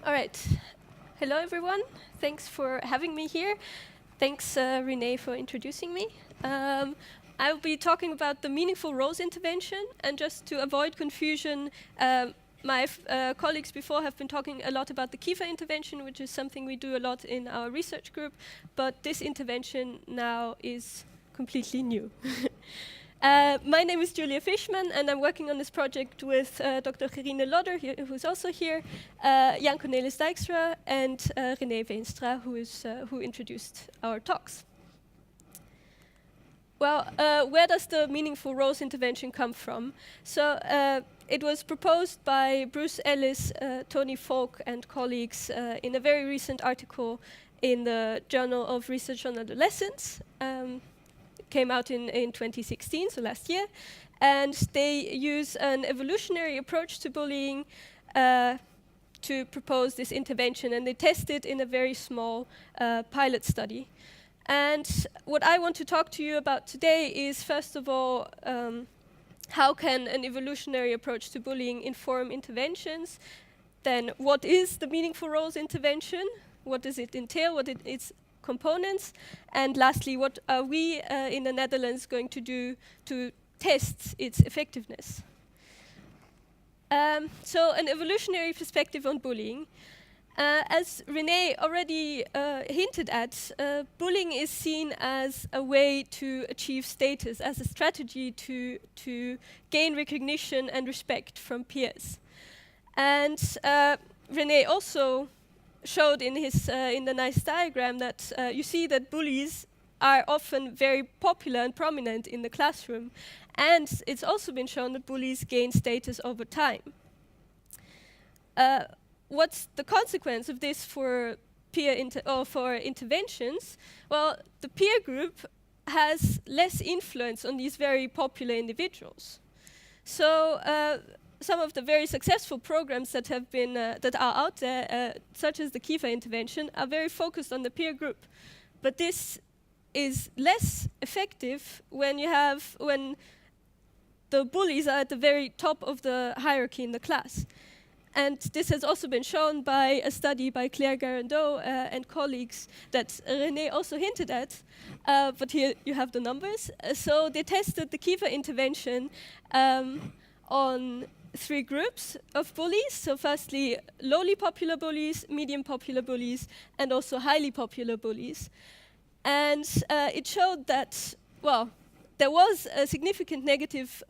All right. Hello, everyone. Thanks for having me here. Thanks, Renee, for introducing me. I'll be talking about the meaningful roles intervention, and just to avoid confusion, my colleagues before have been talking a lot about the Kiefer intervention, which is something we do a lot in our research group, but this intervention now is completely new. My name is Julia Fishman, and I'm working on this project with Dr. Gerine Lodder, who's also here, Jan Cornelis Dijkstra, and René Veenstra, who introduced our talks. Well, where does the meaningful roles intervention come from? So it was proposed by Bruce Ellis, Tony Falk, and colleagues in a very recent article in the Journal of Research on Adolescence. Came out in 2016, so last year, and they use an evolutionary approach to bullying to propose this intervention, and they test it in a very small pilot study. And what I want to talk to you about today is, first of all, how can an evolutionary approach to bullying inform interventions? Then what is the meaningful roles intervention? What does it entail? What its components? And lastly, what are we in the Netherlands going to do to test its effectiveness? So an evolutionary perspective on bullying. As René already hinted at, bullying is seen as a way to achieve status, as a strategy to gain recognition and respect from peers. And René also showed in the nice diagram that you see that bullies are often very popular and prominent in the classroom, and it's also been shown that bullies gain status over time. What's the consequence of this for for interventions? Well, the peer group has less influence on these very popular individuals. So some of the very successful programs that have been that are out there, such as the Kiefer intervention, are very focused on the peer group. But this is less effective when the bullies are at the very top of the hierarchy in the class. And this has also been shown by a study by Claire Garandot and colleagues that René also hinted at, but here you have the numbers. So they tested the Kiefer intervention on 3 groups of bullies. So firstly, lowly popular bullies, medium popular bullies, and also highly popular bullies. And it showed that, well, there was a significant negative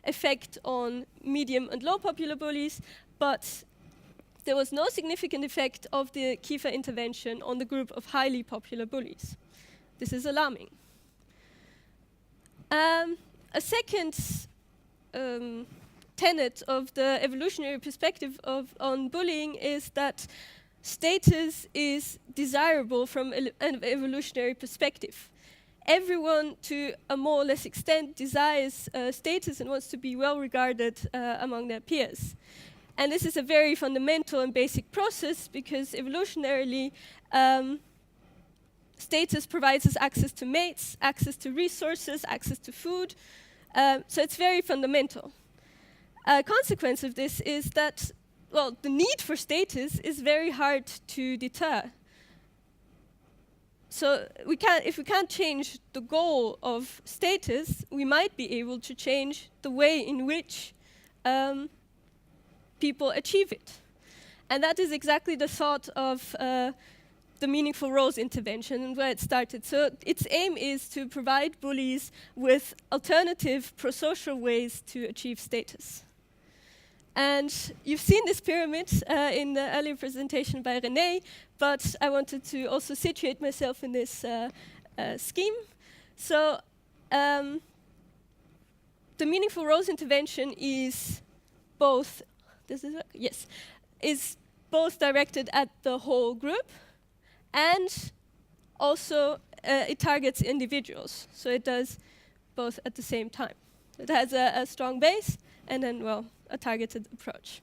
effect on medium and low popular bullies, but there was no significant effect of the Kiefer intervention on the group of highly popular bullies. This is alarming. A second tenet of the evolutionary perspective on bullying is that status is desirable from an evolutionary perspective. Everyone, to a more or less extent, desires status and wants to be well regarded among their peers. And this is a very fundamental and basic process because evolutionarily, status provides us access to mates, access to resources, access to food. So it's very fundamental. A consequence of this is that, well, the need for status is very hard to deter. So if we can't change the goal of status, we might be able to change the way in which people achieve it. And that is exactly the thought of the meaningful roles intervention and where it started. So its aim is to provide bullies with alternative prosocial ways to achieve status. And you've seen this pyramid in the earlier presentation by René, but I wanted to also situate myself in this scheme. So the meaningful roles intervention is both, is both directed at the whole group, and also it targets individuals. So it does both at the same time. It has a strong base and then, well, a targeted approach.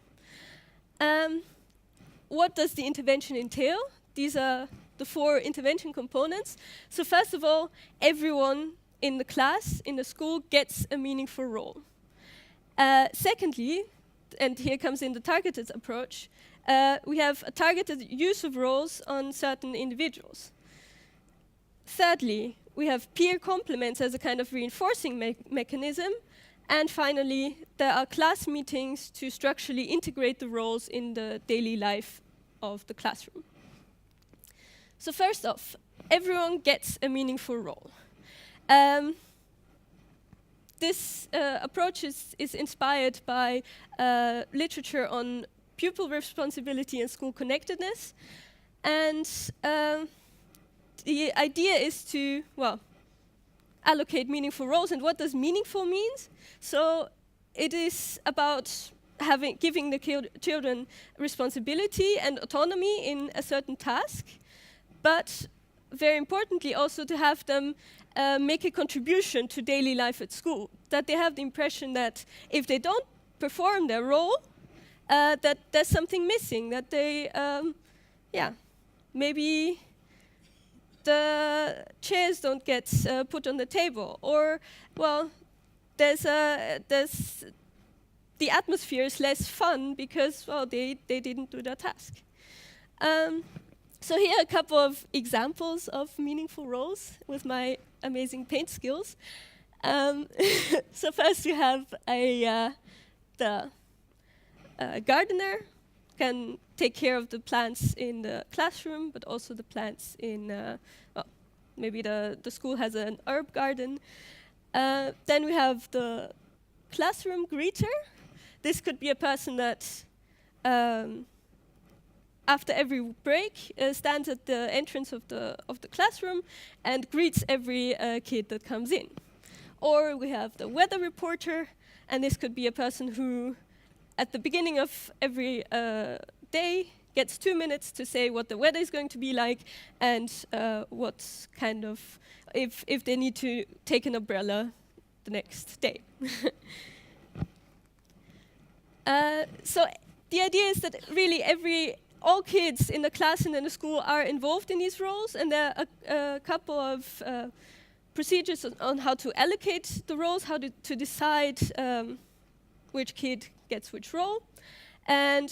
What does the intervention entail? These are the 4 intervention components. So first of all, everyone in the class, in the school, gets a meaningful role. Secondly, and here comes in the targeted approach, we have a targeted use of roles on certain individuals. Thirdly, we have peer compliments as a kind of reinforcing mechanism. And finally, there are class meetings to structurally integrate the roles in the daily life of the classroom. So first off, everyone gets a meaningful role. This approach is inspired by literature on pupil responsibility and school connectedness. And the idea is to, well, allocate meaningful roles. And what does meaningful mean? So it is about giving the children responsibility and autonomy in a certain task, but very importantly also to have them make a contribution to daily life at school, that they have the impression that if they don't perform their role, that there's something missing, that they, maybe the chairs don't get put on the table, or, well, the atmosphere is less fun because, well, they didn't do their task. So here are a couple of examples of meaningful roles with my amazing paint skills. So first you have the gardener can take care of the plants in the classroom, but also the plants in, well, maybe the school has an herb garden. Then we have the classroom greeter. This could be a person that, after every break, stands at the entrance of the classroom and greets every kid that comes in. Or we have the weather reporter, and this could be a person who, at the beginning of every day, gets 2 minutes to say what the weather is going to be like and what kind of, if they need to take an umbrella the next day. So the idea is that really all kids in the class and in the school are involved in these roles, and there are a couple of procedures on how to allocate the roles, how to decide which kid gets which role. And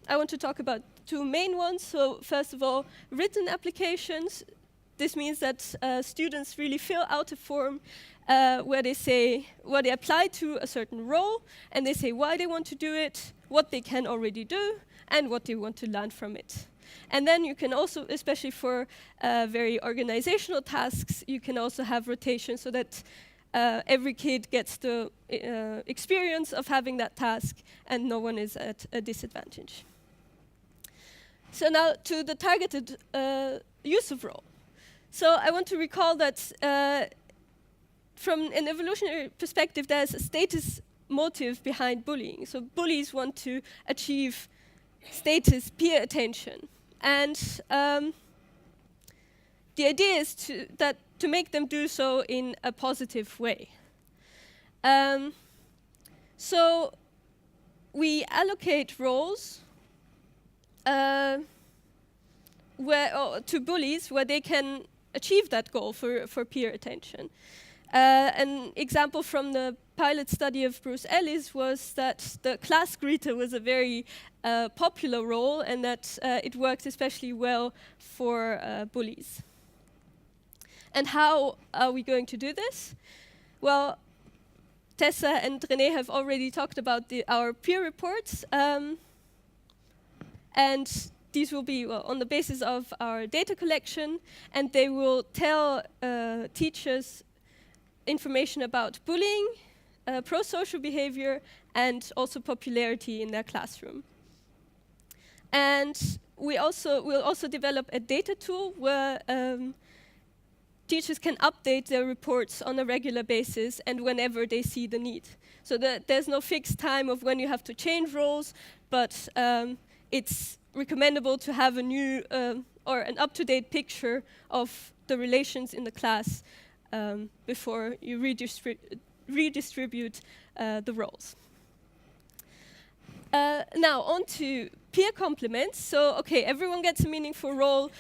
I want to talk about two main ones. So first of all, written applications. This means that students really fill out a form where they apply to a certain role, and they say why they want to do it, what they can already do, and what they want to learn from it. And then you can also, especially for very organizational tasks, you can also have rotation so that every kid gets the experience of having that task and no one is at a disadvantage. So now to the targeted use of role. So I want to recall that from an evolutionary perspective, there's a status motive behind bullying. So bullies want to achieve status, peer attention. And the idea is to make them do so in a positive way. So we allocate roles to bullies where they can achieve that goal for peer attention. An example from the pilot study of Bruce Ellis was that the class greeter was a very popular role, and that it worked especially well for bullies. And how are we going to do this? Well, Tessa and René have already talked about our peer reports, and these will be on the basis of our data collection, and they will tell teachers information about bullying, pro-social behavior, and also popularity in their classroom. And we'll also develop a data tool where teachers can update their reports on a regular basis and whenever they see the need. So there's no fixed time of when you have to change roles, but it's recommendable to have a new or an up-to-date picture of the relations in the class before you redistribute the roles. Now on to peer compliments. So okay, everyone gets a meaningful role.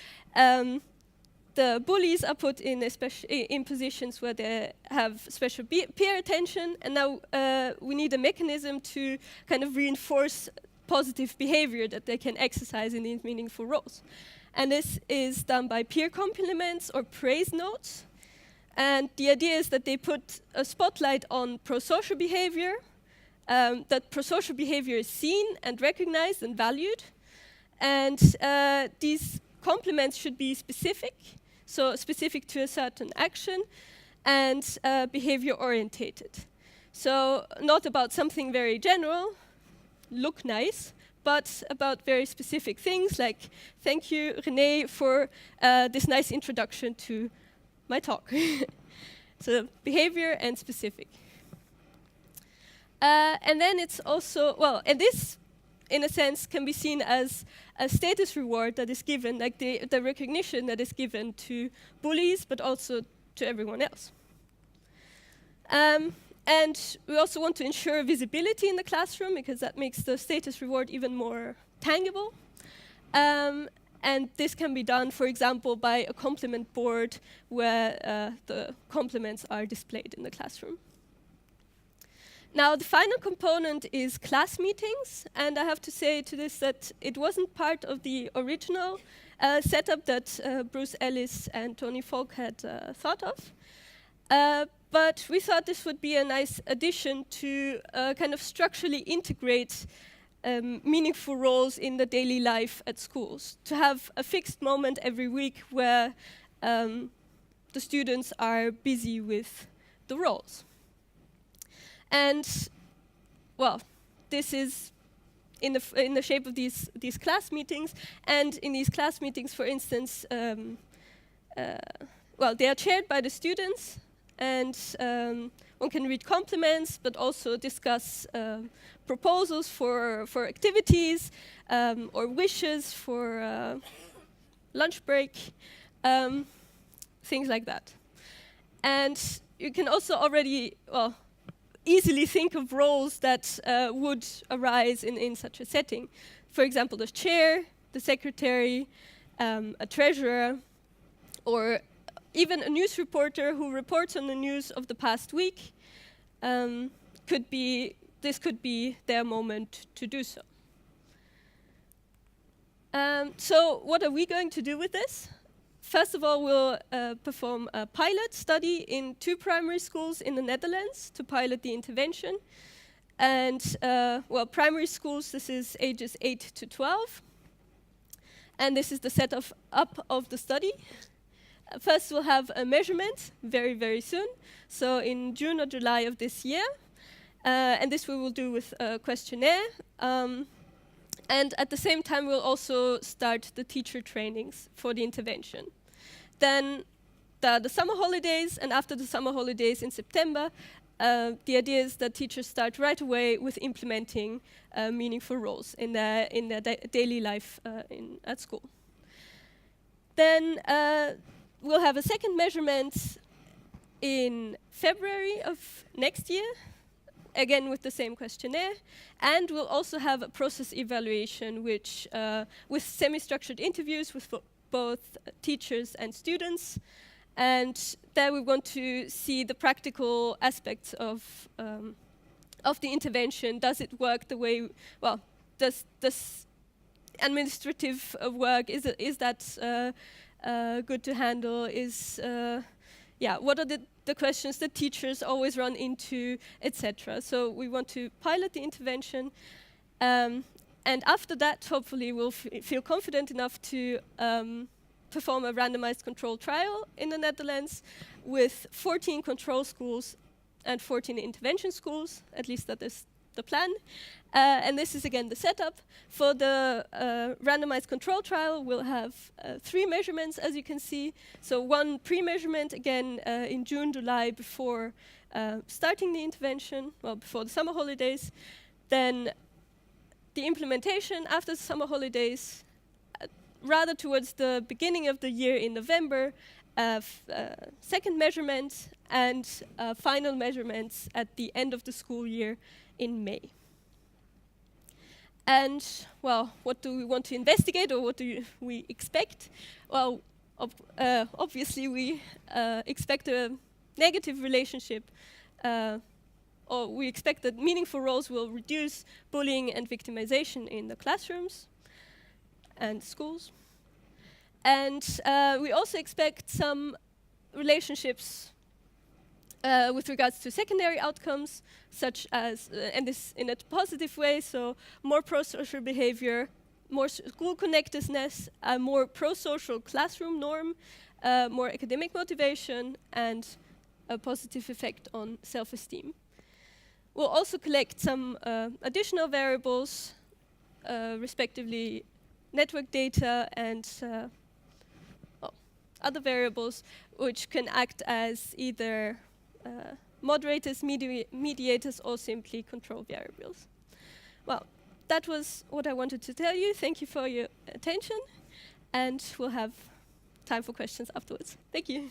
the bullies are put in in positions where they have special peer attention, and now we need a mechanism to kind of reinforce positive behavior that they can exercise in these meaningful roles. And this is done by peer compliments or praise notes. And the idea is that they put a spotlight on prosocial behavior, that prosocial behavior is seen and recognized and valued. And these compliments should be specific, so specific to a certain action, and behavior orientated. So not about something very general, look nice, but about very specific things like, thank you, René, for this nice introduction to my talk. So behavior and specific. And then it's also, well, and this, in a sense, can be seen as a status reward that is given, like the recognition that is given to bullies, but also to everyone else. And we also want to ensure visibility in the classroom, because that makes the status reward even more tangible. And this can be done, for example, by a compliment board where the compliments are displayed in the classroom. Now, the final component is class meetings, and I have to say to this that it wasn't part of the original setup that Bruce Ellis and Tony Falk had thought of. But we thought this would be a nice addition to kind of structurally integrate meaningful roles in the daily life at schools, to have a fixed moment every week where the students are busy with the roles. And, well, this is in the shape of these class meetings. And in these class meetings, for instance, well, they are chaired by the students, and one can read compliments, but also discuss proposals for activities or wishes for lunch break, things like that. And you can also already, well, easily think of roles that would arise in such a setting. For example, the chair, the secretary, a treasurer, or even a news reporter who reports on the news of the past week. This could be their moment to do so. So what are we going to do with this? First of all, we'll perform a pilot study in 2 primary schools in the Netherlands to pilot the intervention. And, well, primary schools, this is ages 8 to 12. And this is the setup of the study. First, we'll have a measurement very, very soon, so in June or July of this year. And this we will do with a questionnaire. And at the same time, we'll also start the teacher trainings for the intervention. Then the summer holidays, and after the summer holidays in September, the idea is that teachers start right away with implementing meaningful roles in their daily life at school. Then we'll have a second measurement in February of next year, again with the same questionnaire, and we'll also have a process evaluation which with semi-structured interviews with both teachers and students, and there we want to see the practical aspects of the intervention. Does it work the way, well, does administrative work, is that good to handle? What are the questions that teachers always run into, etc. So we want to pilot the intervention, and after that, hopefully, we'll feel confident enough to perform a randomized control trial in the Netherlands with 14 control schools and 14 intervention schools. At least that is the plan. And this is again the setup. For the randomized control trial, we'll have 3 measurements, as you can see. So 1 pre-measurement, again, in June, July, before starting the intervention, well, before the summer holidays. Then the implementation after the summer holidays, rather towards the beginning of the year in November, second measurement, and final measurements at the end of the school year in May. And, well, what do we want to investigate, or what do we expect? Well, obviously we expect a negative relationship, or we expect that meaningful roles will reduce bullying and victimization in the classrooms and schools. And we also expect some relationships with regards to secondary outcomes, such as, and this in a positive way, so more pro-social behavior, more school connectedness, a more pro-social classroom norm, more academic motivation, and a positive effect on self-esteem. We'll also collect some additional variables, respectively network data and other variables, which can act as either moderators, mediators, or simply control variables. Well, that was what I wanted to tell you. Thank you for your attention, and we'll have time for questions afterwards. Thank you.